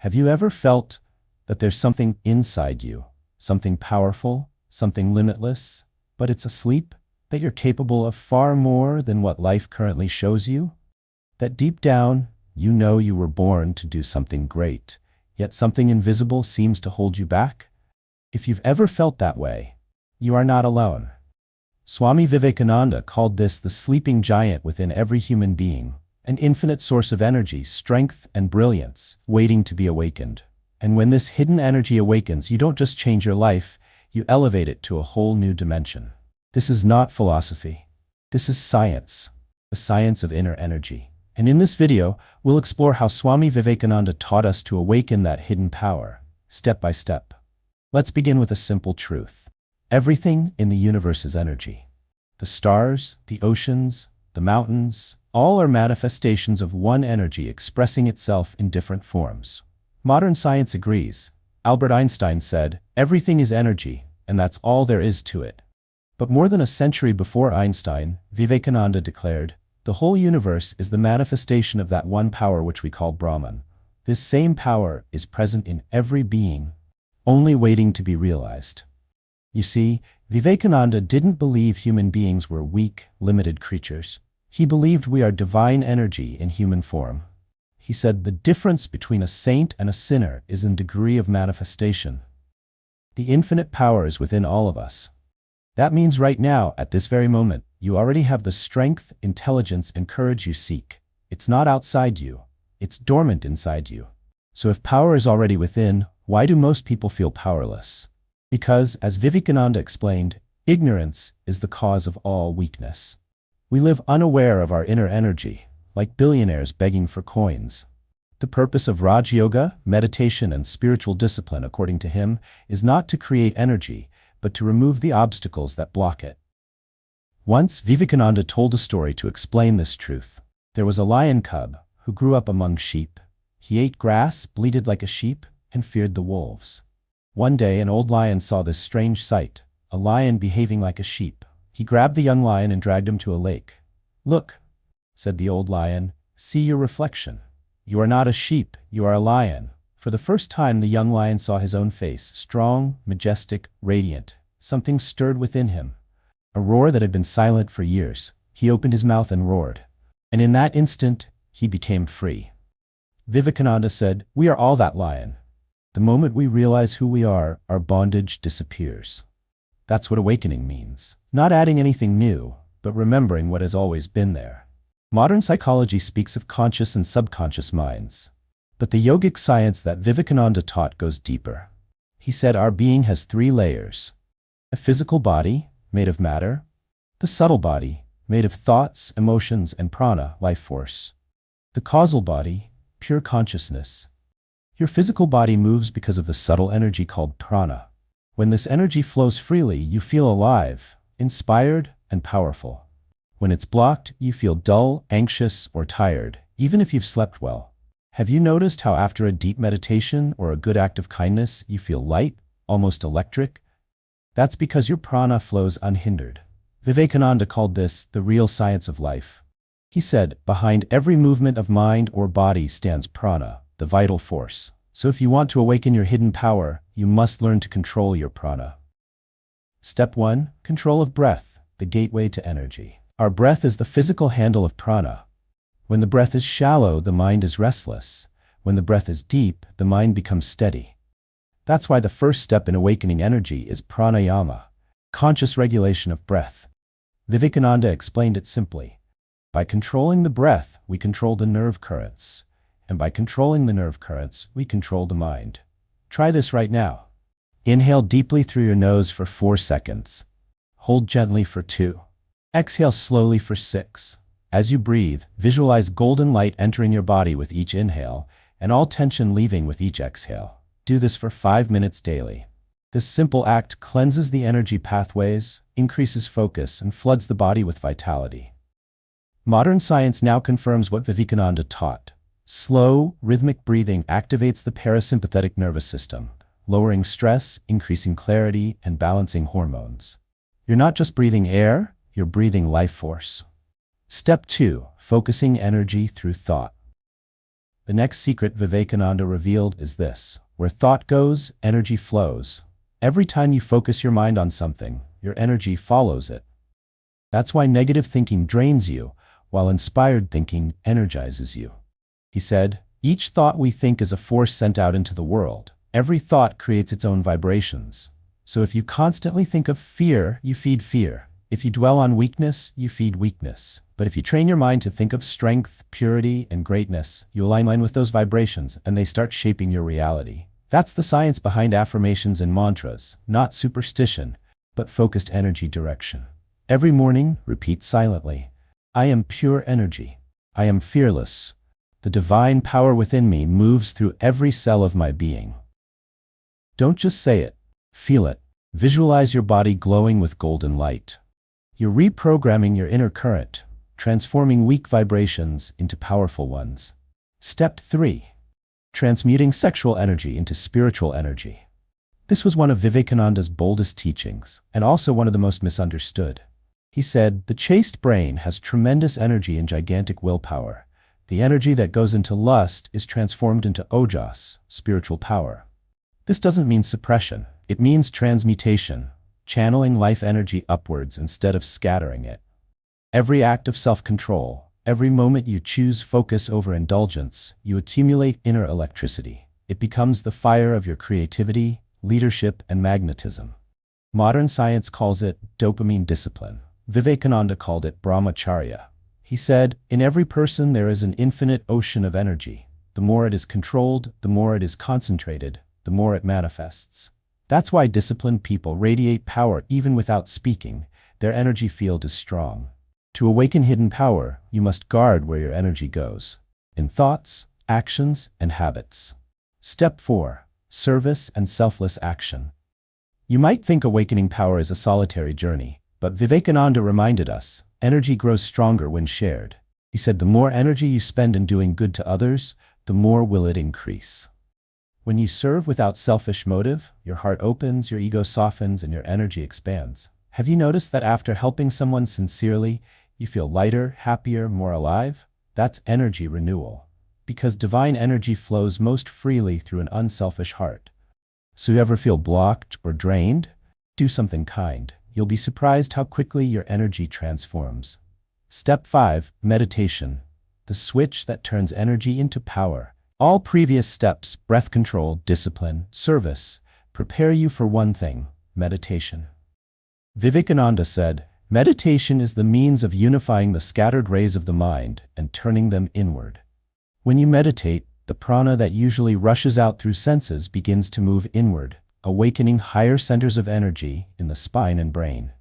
Have you ever felt that there's something inside you, something powerful, something limitless, but it's asleep? That you're capable of far more than what life currently shows you? That deep down, you know you were born to do something great, yet something invisible seems to hold you back? If you've ever felt that way, you are not alone. Swami Vivekananda called this the sleeping giant within every human being, an infinite source of energy, strength, and brilliance, waiting to be awakened. And when this hidden energy awakens, you don't just change your life, you elevate it to a whole new dimension. This is not philosophy. This is science, the science of inner energy. And in this video, we'll explore how Swami Vivekananda taught us to awaken that hidden power, step by step. Let's begin with a simple truth. Everything in the universe is energy. The stars, the oceans, the mountains, all are manifestations of one energy expressing itself in different forms. Modern science agrees. Albert Einstein said, "Everything is energy, and that's all there is to it." But more than a century before Einstein, Vivekananda declared, "The whole universe is the manifestation of that one power which we call Brahman. This same power is present in every being, only waiting to be realized." You see, Vivekananda didn't believe human beings were weak, limited creatures. He believed we are divine energy in human form. He said the difference between a saint and a sinner is in degree of manifestation. The infinite power is within all of us. That means right now, at this very moment, you already have the strength, intelligence, and courage you seek. It's not outside you. It's dormant inside you. So if power is already within, why do most people feel powerless? Because, as Vivekananda explained, ignorance is the cause of all weakness. We live unaware of our inner energy, like billionaires begging for coins. The purpose of Raj Yoga, meditation, and spiritual discipline, according to him, is not to create energy, but to remove the obstacles that block it. Once, Vivekananda told a story to explain this truth. There was a lion cub who grew up among sheep. He ate grass, bleated like a sheep, and feared the wolves. One day, an old lion saw this strange sight, a lion behaving like a sheep. He grabbed the young lion and dragged him to a lake. "Look," said the old lion, "see your reflection. You are not a sheep, you are a lion." For the first time, the young lion saw his own face, strong, majestic, radiant. Something stirred within him. A roar that had been silent for years. He opened his mouth and roared. And in that instant, he became free. Vivekananda said, "We are all that lion. The moment we realize who we are, our bondage disappears." That's what awakening means. Not adding anything new, but remembering what has always been there. Modern psychology speaks of conscious and subconscious minds. But the yogic science that Vivekananda taught goes deeper. He said our being has 3 layers. A physical body, made of matter. The subtle body, made of thoughts, emotions, and prana, life force. The causal body, pure consciousness. Your physical body moves because of the subtle energy called prana. When this energy flows freely, you feel alive, inspired, and powerful. When it's blocked, you feel dull, anxious, or tired, even if you've slept well. Have you noticed how after a deep meditation or a good act of kindness, you feel light, almost electric? That's because your prana flows unhindered. Vivekananda called this the real science of life. He said, behind every movement of mind or body stands prana, the vital force. So if you want to awaken your hidden power, you must learn to control your prana. Step 1. Control of breath, the gateway to energy. Our breath is the physical handle of prana. When the breath is shallow, the mind is restless. When the breath is deep, the mind becomes steady. That's why the first step in awakening energy is pranayama, conscious regulation of breath. Vivekananda explained it simply. By controlling the breath, we control the nerve currents. And by controlling the nerve currents, we control the mind. Try this right now. Inhale deeply through your nose for 4 seconds. Hold gently for 2. Exhale slowly for 6. As you breathe, visualize golden light entering your body with each inhale, and all tension leaving with each exhale. Do this for 5 minutes daily. This simple act cleanses the energy pathways, increases focus, and floods the body with vitality. Modern science now confirms what Vivekananda taught. Slow, rhythmic breathing activates the parasympathetic nervous system, lowering stress, increasing clarity, and balancing hormones. You're not just breathing air, you're breathing life force. Step 2. Focusing energy through thought. The next secret Vivekananda revealed is this: where thought goes, energy flows. Every time you focus your mind on something, your energy follows it. That's why negative thinking drains you, while inspired thinking energizes you. He said, each thought we think is a force sent out into the world. Every thought creates its own vibrations. So if you constantly think of fear, you feed fear. If you dwell on weakness, you feed weakness. But if you train your mind to think of strength, purity, and greatness, you align with those vibrations and they start shaping your reality. That's the science behind affirmations and mantras, not superstition, but focused energy direction. Every morning, repeat silently, I am pure energy. I am fearless. The divine power within me moves through every cell of my being. Don't just say it, feel it. Visualize your body glowing with golden light. You're reprogramming your inner current, transforming weak vibrations into powerful ones. Step 3. Transmuting sexual energy into spiritual energy. This was one of Vivekananda's boldest teachings, and also one of the most misunderstood. He said, the chaste brain has tremendous energy and gigantic willpower. The energy that goes into lust is transformed into ojas, spiritual power. This doesn't mean suppression. It means transmutation, channeling life energy upwards instead of scattering it. Every act of self-control, every moment you choose focus over indulgence, you accumulate inner electricity. It becomes the fire of your creativity, leadership, and magnetism. Modern science calls it dopamine discipline. Vivekananda called it brahmacharya. He said, in every person there is an infinite ocean of energy. The more it is controlled, the more it is concentrated, the more it manifests. That's why disciplined people radiate power even without speaking. Their energy field is strong. To awaken hidden power, you must guard where your energy goes. In thoughts, actions, and habits. Step 4. Service and selfless action. You might think awakening power is a solitary journey, but Vivekananda reminded us, energy grows stronger when shared. He said the more energy you spend in doing good to others, the more will it increase. When you serve without selfish motive, your heart opens, your ego softens, and your energy expands. Have you noticed that after helping someone sincerely, you feel lighter, happier, more alive? That's energy renewal. Because divine energy flows most freely through an unselfish heart. So you ever feel blocked or drained? Do something kind. You'll be surprised how quickly your energy transforms. Step 5. Meditation. The switch that turns energy into power. All previous steps, breath control, discipline, service, prepare you for one thing, meditation. Vivekananda said, meditation is the means of unifying the scattered rays of the mind and turning them inward. When you meditate, the prana that usually rushes out through senses begins to move inward, awakening higher centers of energy in the spine and brain.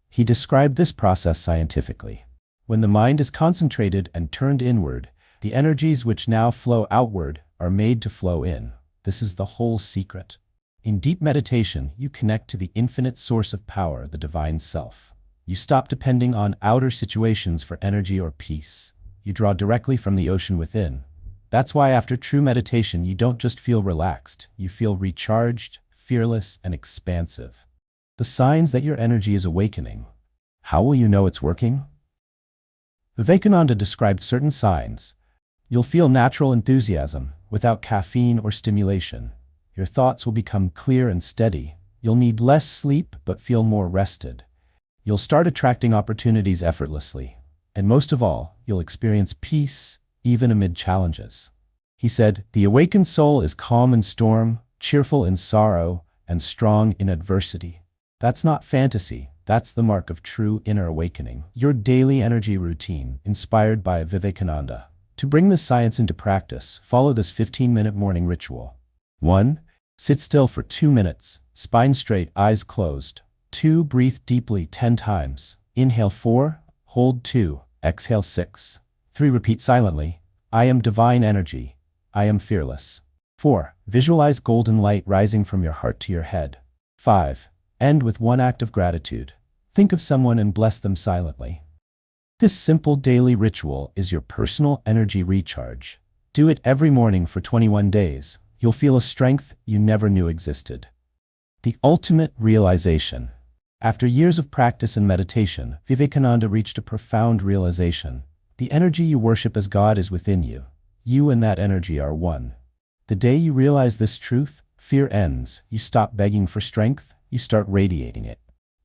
He described this process scientifically. When the mind is concentrated and turned inward, the energies which now flow outward are made to flow in. This is the whole secret. In deep meditation, you connect to the infinite source of power, the divine self. You stop depending on outer situations for energy or peace. You draw directly from the ocean within. That's why after true meditation, you don't just feel relaxed, you feel recharged, fearless, and expansive. The signs that your energy is awakening. How will you know it's working? Vivekananda described certain signs. You'll feel natural enthusiasm, without caffeine or stimulation. Your thoughts will become clear and steady. You'll need less sleep, but feel more rested. You'll start attracting opportunities effortlessly. And most of all, you'll experience peace, even amid challenges. He said, the awakened soul is calm in storm, cheerful in sorrow, and strong in adversity. That's not fantasy. That's the mark of true inner awakening. Your daily energy routine, inspired by Vivekananda. To bring this science into practice, follow this 15-minute morning ritual. 1. Sit still for 2 minutes, spine straight, eyes closed. 2. Breathe deeply 10 times. Inhale 4, hold 2, exhale 6. 3. Repeat silently, I am divine energy. I am fearless. 4. Visualize golden light rising from your heart to your head. 5. End with one act of gratitude. Think of someone and bless them silently. This simple daily ritual is your personal energy recharge. Do it every morning for 21 days. You'll feel a strength you never knew existed. The ultimate realization. After years of practice and meditation, Vivekananda reached a profound realization. The energy you worship as God is within you. You and that energy are one. The day you realize this truth, fear ends. You stop begging for strength, you start radiating it.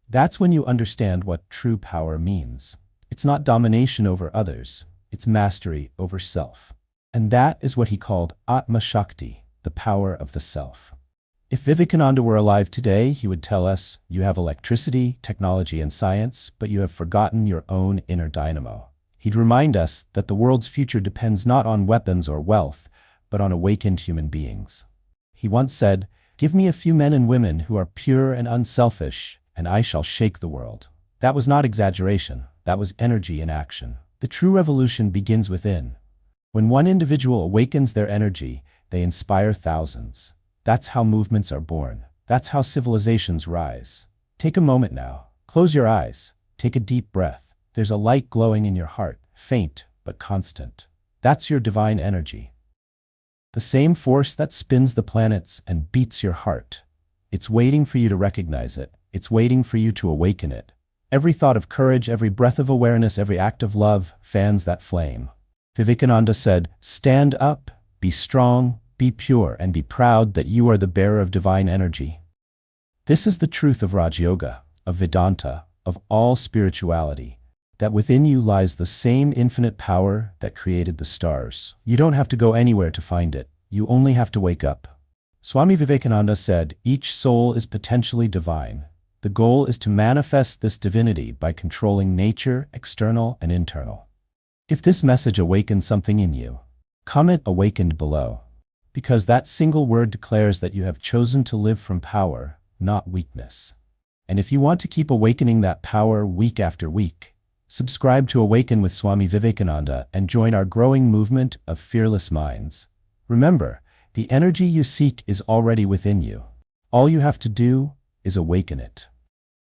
That's when you understand what true power means. It's not domination over others, it's mastery over self. And that is what he called Atma Shakti, the power of the self. If Vivekananda were alive today, he would tell us, you have electricity, technology, and science, but you have forgotten your own inner dynamo. He'd remind us that the world's future depends not on weapons or wealth, but on awakened human beings. He once said, "Give me a few men and women who are pure and unselfish, and I shall shake the world." That was not exaggeration, that was energy in action. The true revolution begins within. When one individual awakens their energy, they inspire thousands. That's how movements are born. That's how civilizations rise. Take a moment now. Close your eyes. Take a deep breath. There's a light glowing in your heart, faint but constant. That's your divine energy. The same force that spins the planets and beats your heart. It's waiting for you to recognize it. It's waiting for you to awaken it. Every thought of courage, every breath of awareness, every act of love fans that flame. Vivekananda said, "Stand up, be strong, be pure, and be proud that you are the bearer of divine energy." This is the truth of Raj Yoga, of Vedanta, of all spirituality, that within you lies the same infinite power that created the stars. You don't have to go anywhere to find it, you only have to wake up. Swami Vivekananda said, each soul is potentially divine. The goal is to manifest this divinity by controlling nature, external and internal. If this message awakens something in you, comment "awakened" below. Because that single word declares that you have chosen to live from power, not weakness. And if you want to keep awakening that power week after week, subscribe to Awaken with Swami Vivekananda and join our growing movement of fearless minds. Remember, the energy you seek is already within you. All you have to do is awaken it.